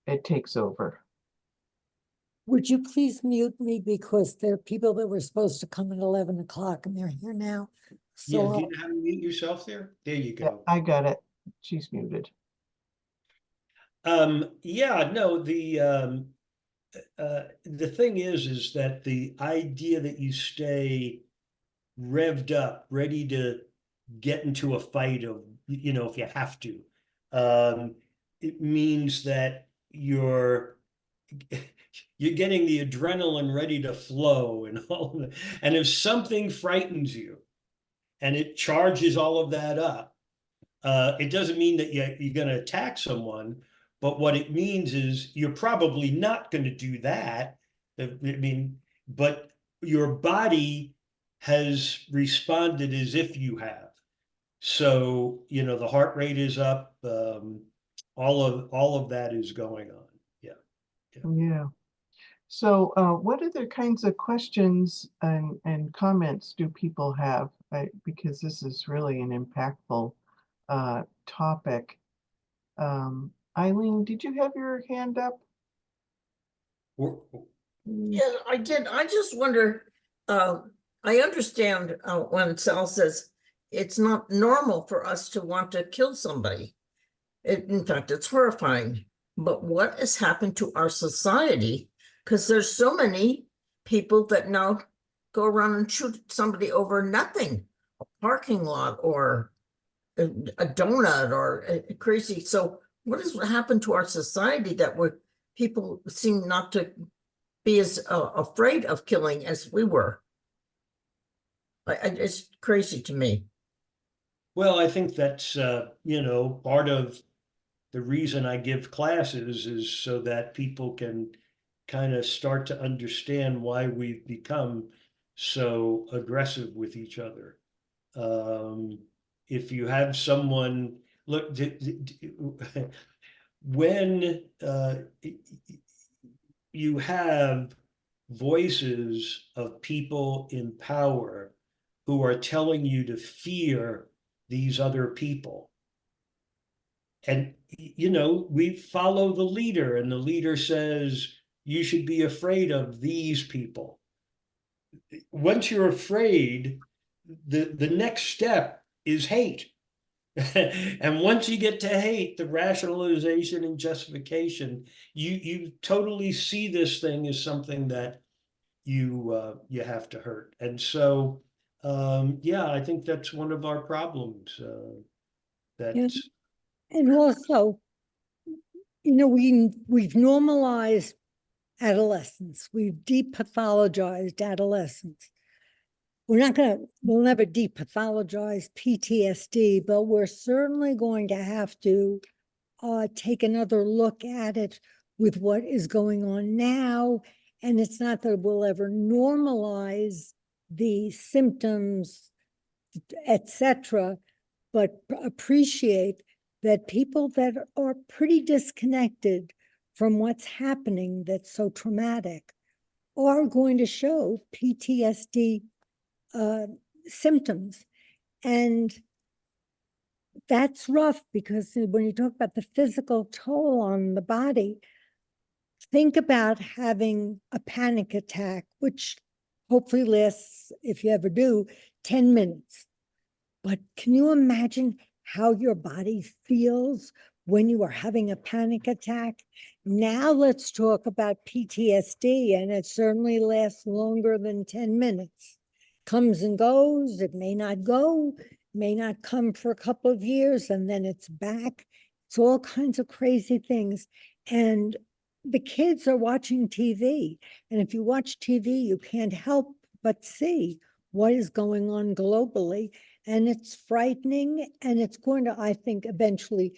It takes over. Would you please mute me, because there are people that were supposed to come at 11 o'clock and they're here now. Yeah, So do you know how to mute yourself there? There you Yeah, go. I got it. She's muted. Yeah, no, the thing is that the idea that you stay revved up, ready to get into a fight of, if you have to, it means that you're getting the adrenaline ready to flow and all of that. And if something frightens you and it charges all of that up, it doesn't mean that you're going to attack someone, but what it means is you're probably not going to do that. I mean, but your body has responded as if you have. So, the heart rate is up. All of that is going on. Yeah. Yeah. So what other kinds of questions and comments do people have? Because this is really an impactful topic. Eileen, did you have your hand up? Yeah, I did. I just wonder, I understand when Sal says it's not normal for us to want to kill somebody. In fact, it's horrifying. But what has happened to our society? Because there's so many people that now go around and shoot somebody over nothing, a parking lot or a donut or crazy. So what has happened to our society that people seem not to be as afraid of killing as we were? It's crazy to me. Well, I think that's, part of the reason I give classes is so that people can kind of start to understand why we've become so aggressive with each other. If you have someone, look, when you have voices of people in power who are telling you to fear these other people, and we follow the leader, and the leader says you should be afraid of these people. Once you're afraid, the next step is hate. And once you get to hate, the rationalization and justification, you totally see this thing as something that you have to hurt. And so I think that's one of our problems. And also, we've normalized adolescence. We've depathologized adolescence. We'll never depathologize PTSD, but we're certainly going to have to take another look at it with what is going on now. And it's not that we'll ever normalize the symptoms, etc., but appreciate that people that are pretty disconnected from what's happening that's so traumatic are going to show PTSD symptoms. And that's rough, because when you talk about the physical toll on the body, think about having a panic attack, which hopefully lasts, if you ever do, 10 minutes. But can you imagine how your body feels when you are having a panic attack? Now let's talk about PTSD, and it certainly lasts longer than 10 minutes. Comes and goes, it may not go, may not come for a couple of years, and then it's back. It's all kinds of crazy things. And the kids are watching TV. And if you watch TV, you can't help but see what is going on globally. And it's frightening. And it's going to, I think, eventually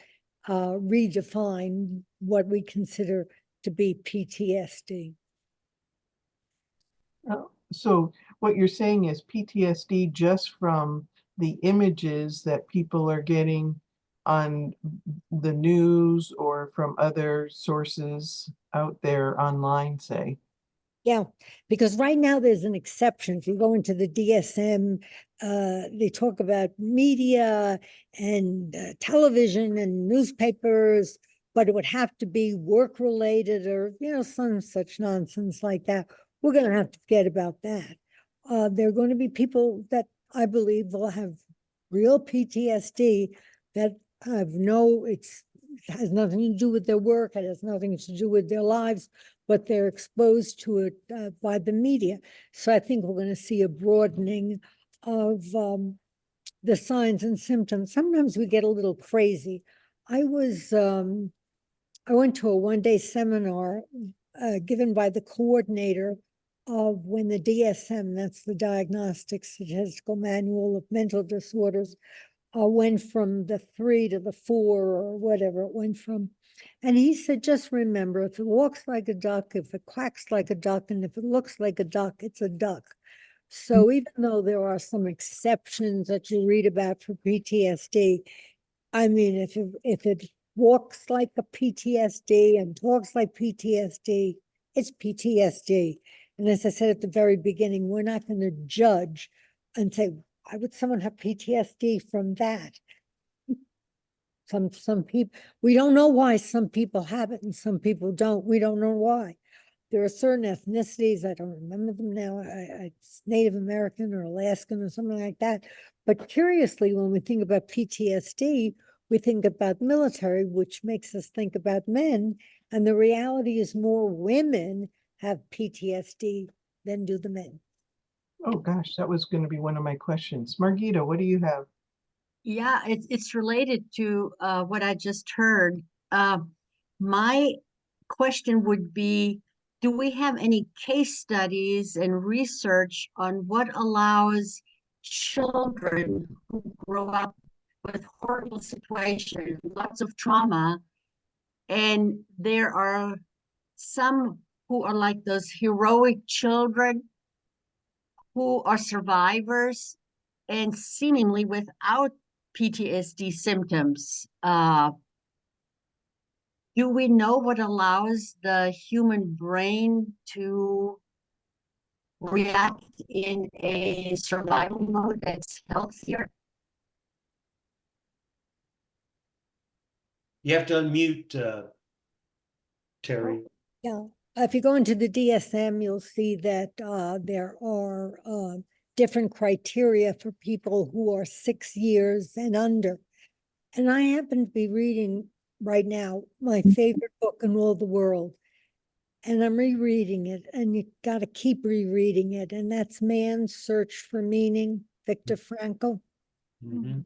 redefine what we consider to be PTSD. So what you're saying is PTSD just from the images that people are getting on the news or from other sources out there online, say. Yeah, because right now there's an exception. If you go into the DSM, they talk about media and television and newspapers, but it would have to be work related or, some such nonsense like that. We're going to have to forget about that. There are going to be people that I believe will have real PTSD that it has nothing to do with their work. It has nothing to do with their lives, but they're exposed to it by the media. So I think we're going to see a broadening of the signs and symptoms. Sometimes we get a little crazy. I went to a one-day seminar given by the coordinator of when the DSM, that's the Diagnostic Statistical Manual of Mental Disorders, went from the 3 to the 4 or whatever it went from. And he said, just remember, if it walks like a duck, if it quacks like a duck, and if it looks like a duck, it's a duck. So even though there are some exceptions that you read about for PTSD, I mean, if it walks like a PTSD and talks like PTSD, it's PTSD. And as I said at the very beginning, we're not going to judge and say, why would someone have PTSD from that? Some people, we don't know why some people have it and some people don't. We don't know why. There are certain ethnicities, I don't remember them now, it's Native American or Alaskan or something like that. But curiously, when we think about PTSD, we think about military, which makes us think about men. And the reality is more women have PTSD than do the men. Oh gosh, that was going to be one of my questions. Margita, what do you have? Yeah, it's related to what I just heard. My question would be, do we have any case studies and research on what allows children who grow up with horrible situations, lots of trauma, and there are some who are like those heroic children who are survivors and seemingly without PTSD symptoms? Do we know what allows the human brain to react in a survival mode that's healthier? You have to unmute, Terry. Yeah, if you go into the DSM, you'll see that there are different criteria for people who are 6 years and under. And I happen to be reading right now my favorite book in all the world. And I'm rereading it, and you got to keep rereading it. And that's Man's Search for Meaning, Viktor Frankl. Mm-hmm.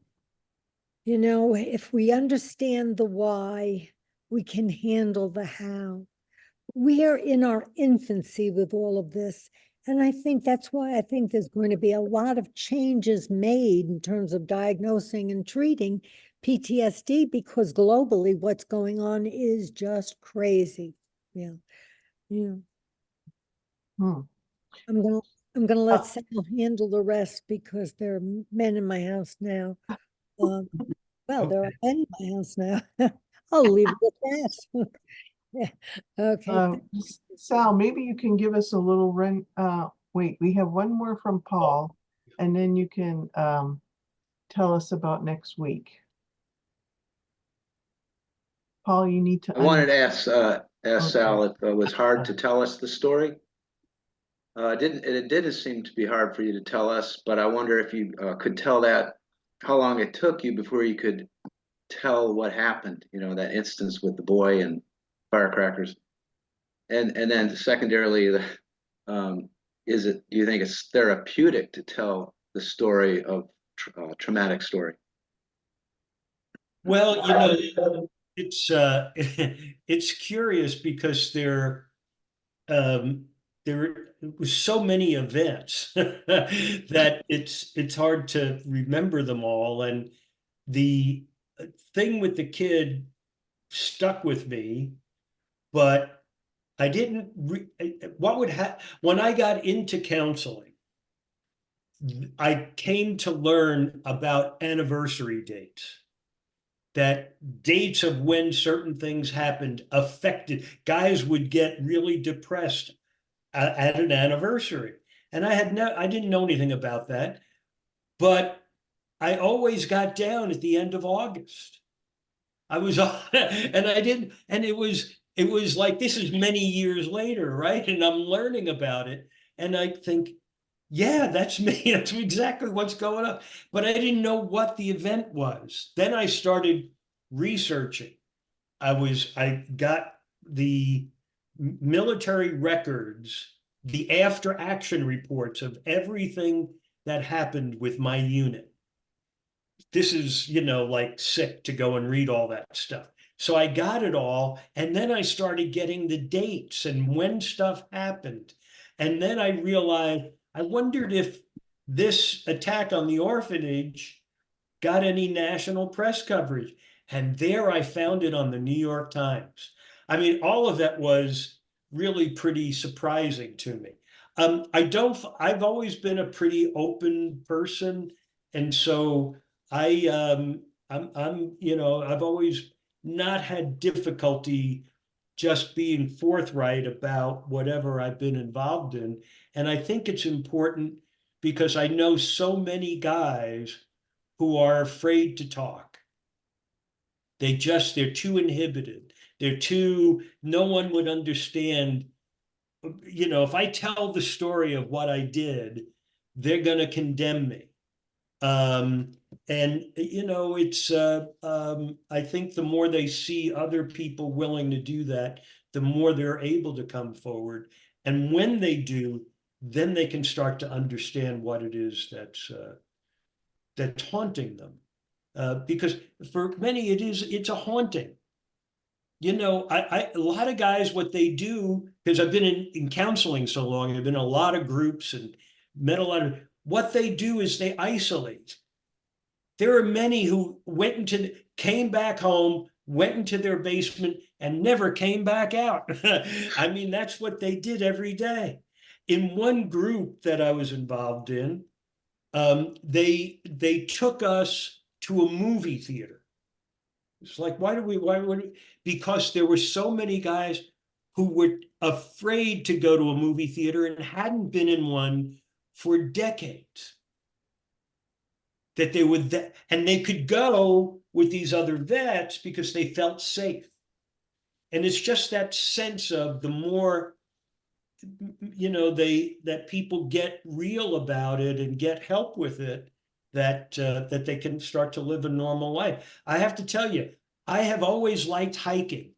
If we understand the why, we can handle the how. We are in our infancy with all of this. And I think that's why I think there's going to be a lot of changes made in terms of diagnosing and treating PTSD, because globally what's going on is just crazy. Yeah. I'm gonna let Sal handle the rest because there are men in my house now. Well, there are men in my house now. I'll leave it at that. Yeah. Okay. Sal, maybe you can give us a little run. Wait, we have one more from Paul, and then you can tell us about next week. Paul, you need to. I wanted to ask Sal if it was hard to tell us the story. It didn't seem to be hard for you to tell us, but I wonder if you could tell how long it took you before you could tell what happened. That instance with the boy and firecrackers, and then secondarily, do you think it's therapeutic to tell the story of traumatic story? Well, it's it's curious because there was so many events that it's hard to remember them all. And the thing with the kid stuck with me, but I didn't. What would happen when I got into counseling? I came to learn about anniversary dates. That dates of when certain things happened affected guys would get really depressed at an anniversary. And I didn't know anything about that, but I always got down at the end of August. I was and I didn't, and it was like, this is many years later, right? And I'm learning about it. And I think, yeah, that's me. That's exactly what's going on. But I didn't know what the event was. Then I started researching. I got the military records, the after action reports of everything that happened with my unit. This is, like sick to go and read all that stuff. So I got it all. And then I started getting the dates and when stuff happened. And then I realized, I wondered if this attack on the orphanage got any national press coverage. And there I found it on the New York Times. I mean, all of that was really pretty surprising to me. I've always been a pretty open person. And so I've always not had difficulty just being forthright about whatever I've been involved in. And I think it's important because I know so many guys who are afraid to talk. They're too inhibited. No one would understand. If I tell the story of what I did, they're going to condemn me. I think the more they see other people willing to do that, the more they're able to come forward. And when they do, then they can start to understand what it is that's haunting them. Because for many, it's a haunting. A lot of guys, what they do, because I've been in counseling so long, I've been in a lot of groups and met a lot of, what they do is they isolate. There are many who came back home, went into their basement and never came back out. I mean, that's what they did every day. In one group that I was involved in, they took us to a movie theater. It's like, why would we? Because there were so many guys who were afraid to go to a movie theater and hadn't been in one for decades. That they would, and they could go with these other vets because they felt safe. And it's just that sense of the more, that people get real about it and get help with it, that they can start to live a normal life. I have to tell you, I have always liked hiking,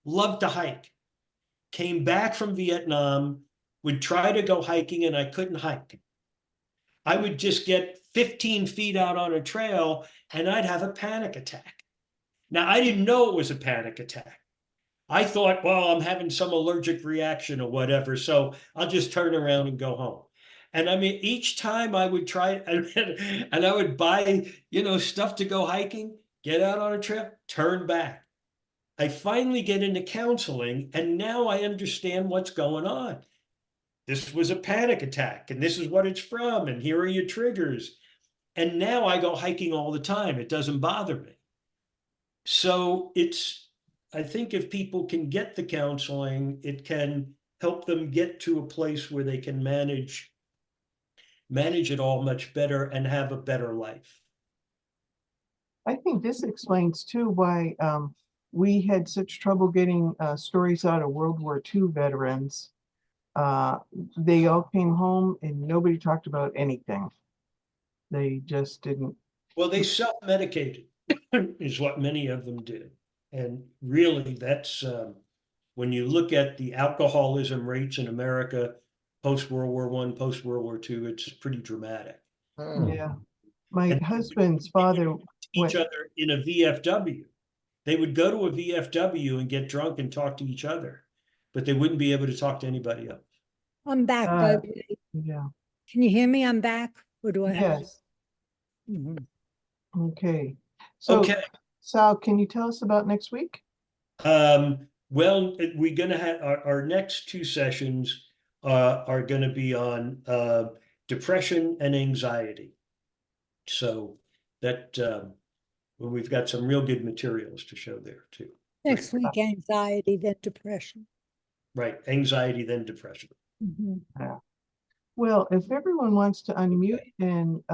loved to hike. Came back from Vietnam, would try to go hiking and I couldn't hike. I would just get 15 feet out on a trail and I'd have a panic attack. Now, I didn't know it was a panic attack. I thought, well, I'm having some allergic reaction or whatever, so I'll just turn around and go home. And I mean, each time I would try and I would buy, stuff to go hiking, get out on a trail, turn back. I finally get into counseling and now I understand what's going on. This was a panic attack and this is what it's from and here are your triggers. And now I go hiking all the time. It doesn't bother me. So I think if people can get the counseling, it can help them get to a place where they can manage it all much better and have a better life. I think this explains too why we had such trouble getting stories out of World War II veterans. They all came home and nobody talked about anything. They just didn't. Well, they self-medicated is what many of them did. And really, that's when you look at the alcoholism rates in America, post-World War I, post-World War II, it's pretty dramatic. Yeah. My husband's father went each other in a VFW. They would go to a VFW and get drunk and talk to each other, but they wouldn't be able to talk to anybody else. I'm back, by the way. Yeah. Can you hear me? I'm back, or do I have? Yes. Mhm. Okay. So, Okay. Sal, can you tell us about next week? Well, we're going to have our next two sessions are going to be on depression and anxiety. So that well, we've got some real good materials to show there too. Next week, anxiety, then depression. Right, anxiety, then depression. Mhm. Yeah. Well, if everyone wants to unmute and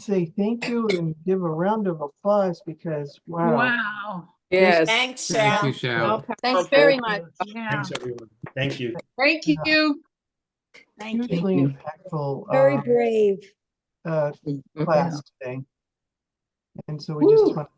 say thank you and give a round of applause because wow. Wow. Yes. Thanks, Sal. Thank you, Sal. Thanks very much. Thanks, everyone. Thank you. Thank you. Thank Hugely you. impactful Very brave. class today. And so we just want to